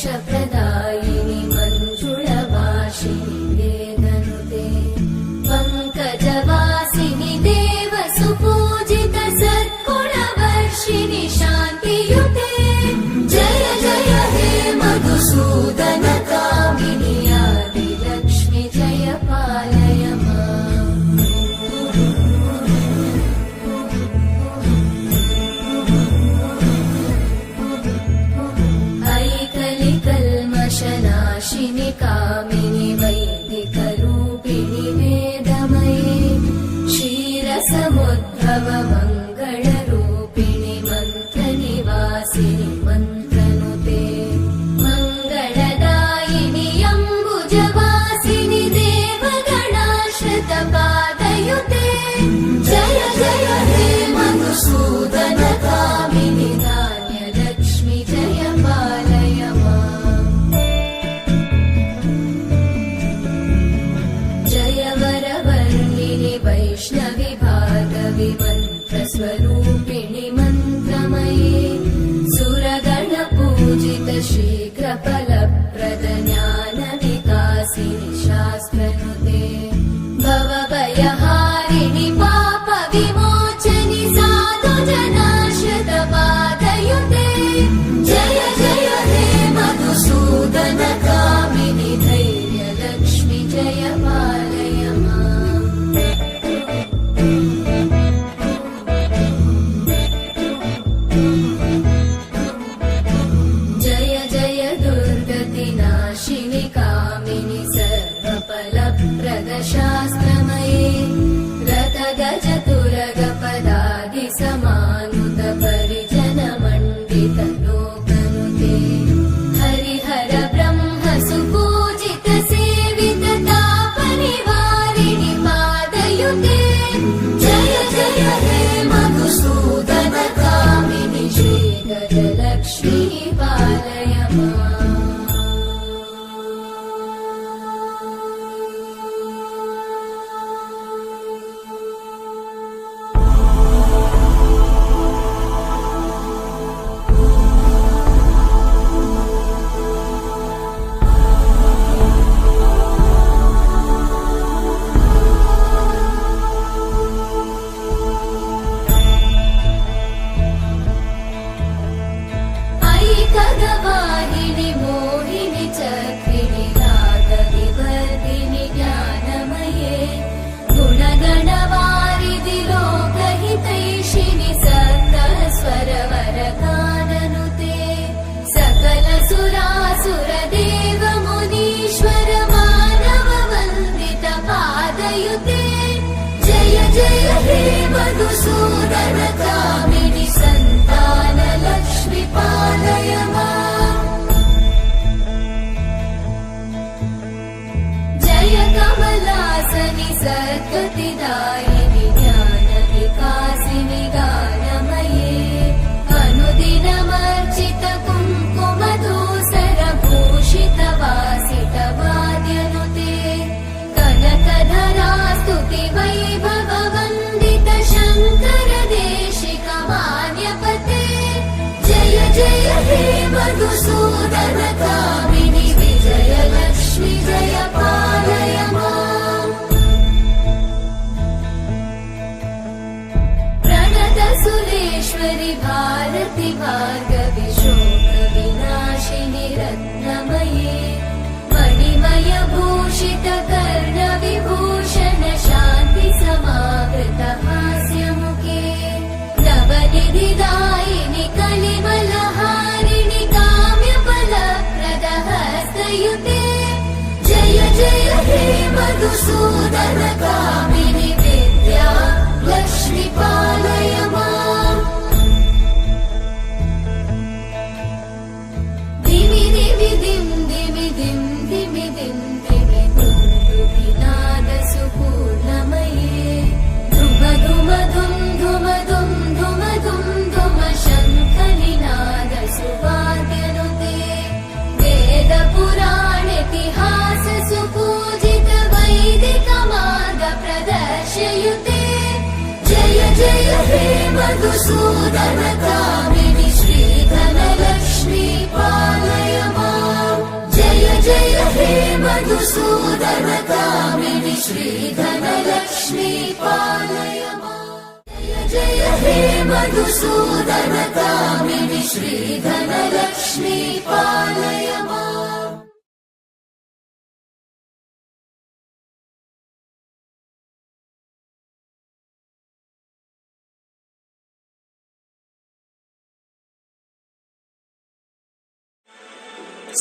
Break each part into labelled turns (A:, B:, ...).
A: मोक्षप्रदायिनि मञ्जुळवासिनि वेदनुते पङ्कजवासिनि देवसुपूजित सद्गुणवर्षिणि शान्तियुते जय जय हे मधुसूदन कामिनि आदिलक्ष्मि जय पालय माम् ऐकलिकल्मषनाशिनि कामिनि वैदिकरूपिणि वेदमये क्षीरसमुद्भव मङ्गलरूपिणि मन्त्रनिवासिनि मन्त्रनुते मङ्गलदायिनि अम्बुजवासिनि देवगणाश्रितपादयुते जय जय हे मधुसूदन कामिनि धान्यलक्ष्मि जय पालय माम् जय वरवर्णिनि वैष्णवि भार्गवि मन्त्रस्वरूपिणि मन्त्रमये सुरगणपूजित शीघ्रफलप्रद ज्ञानविकासिनि शास्त्रनुते भवभयहारिणि पापविमोचनि साधुजनाश्रितपादयुते जय जय हे मधुसूदन कामिनि धैर्यलक्ष्मि जय पालय माम् जय जय दुर्गतिनाशिनि कामिनि सर्वफलप्रद शास्त्रमये रथगजतुरगपदादि समानुत परिजनमण्डित लोकनुते हरिहर ब्रह्म सुपूजित सेवित तापनिवारिणि पादयुते जय जय हे मधुसूदन कामिनि श्रीगजलक्ष्मी पालय माम् ऐकगवाहिनि मोहिनि चक्रिणि रागविवर्धिनि ज्ञानमये गुणगणवारिधि लोकहितैषिणि सप्तस्वरवरगाननुते सकल सुरासुर देव मुनीश्वर मानव वन्दित पादयुते जय जय हे मधुसूदन कामिनि सन्तान लक्ष्मि पालय माम् जय कमलासनि सद्गतिदायिनि ज्ञानविकासिनि गानमये अनुदिनमर्चित कुङ्कुमधूसर भूषित वासित वाद्यनुते कनकधरा स्तुति वैभव वन्दित शङ्कर देशिक मान्यपते जय जय हे मधुसूदन कामिनि विजयलक्ष्मि जय पालय माम् प्रणत सुरेश्वरि भारति भार्गवि शोकविनाशिनि रत्नमये मणिमय भूषित कर्णविभूषण शान्ति समावृत हास्यमुखे नवनिधिदायिनि कलिमलहारिणि काम्यफलप्रद हस्तयुते जय जय हे मधुसूदन कामिनि विद्या लक्ष्मि पालय माम् दिमि दिमि दिं दिमि दिं दिमि दिं दिमि दुन्दुभिनाद सुपूर्णमये धुम धुम धुम धुम धुम धुम धुम धुम शङ्खनिनाद सुवाद्यनुते वेद पुराण इतिहास सुपूजित वैदिक मार्ग प्रदर्शयुते जय जय हे मधुसूदन कामिनि श्रीधनलक्ष्मी पालय माम् मधुसूदनकामिनि श्रीधनलक्ष्मी पालय माम्। जय जय हे मधुसूदनकामिनि श्रीधनलक्ष्मी पालय माम्।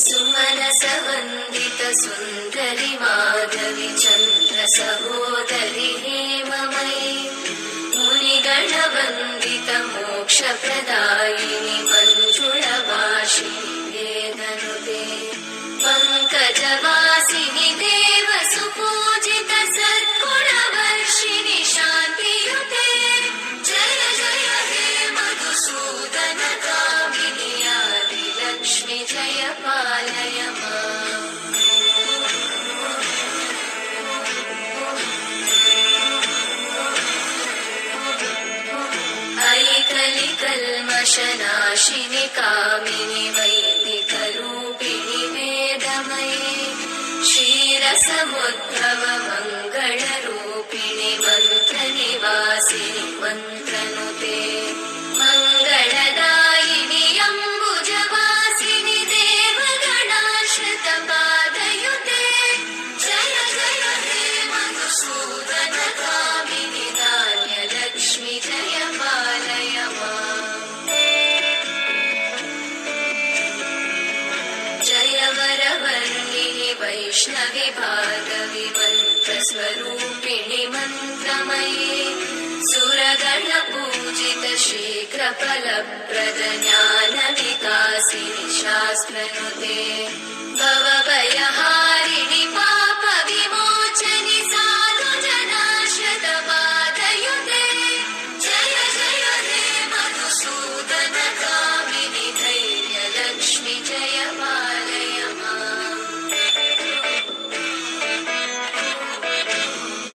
A: सुमनसवन्दित सुन्दरि माधवि चन्द्र सहोदरि हेममयि मुनिगणवन्दित मोक्षप्रदायिनि मञ्जुळभाषिणि वेदनुते पङ्कजवासिनि देवसुपूजित सद्गुणवर्षिणि शान्तियुते जय जय हे मधुसूदनकामिनि आदिलक्ष्मि जय पालय माम्। ऐकलिकल्मषनाशिनि कामिनि वैदिकरूपिणि वेदमये क्षीरसमुद्भव मङ्गलरूपिणि मन्त्रनिवासिनि मन्त्रनुते मङ्गलदायिनि अम्बुजवासिनि देवगणाश्रित पादयुते जय जय हे मधुसूदनकामिनि धान्यलक्ष्मि जय पालय माम्। जय वरवर्णिनि वैष्णवि भार्गवि मन्त्रस्वरूपिणि मन्त्रमये सुरगणपूजित शीघ्रफलप्रद ज्ञानविकासिनि शास्त्रनुते भवभयः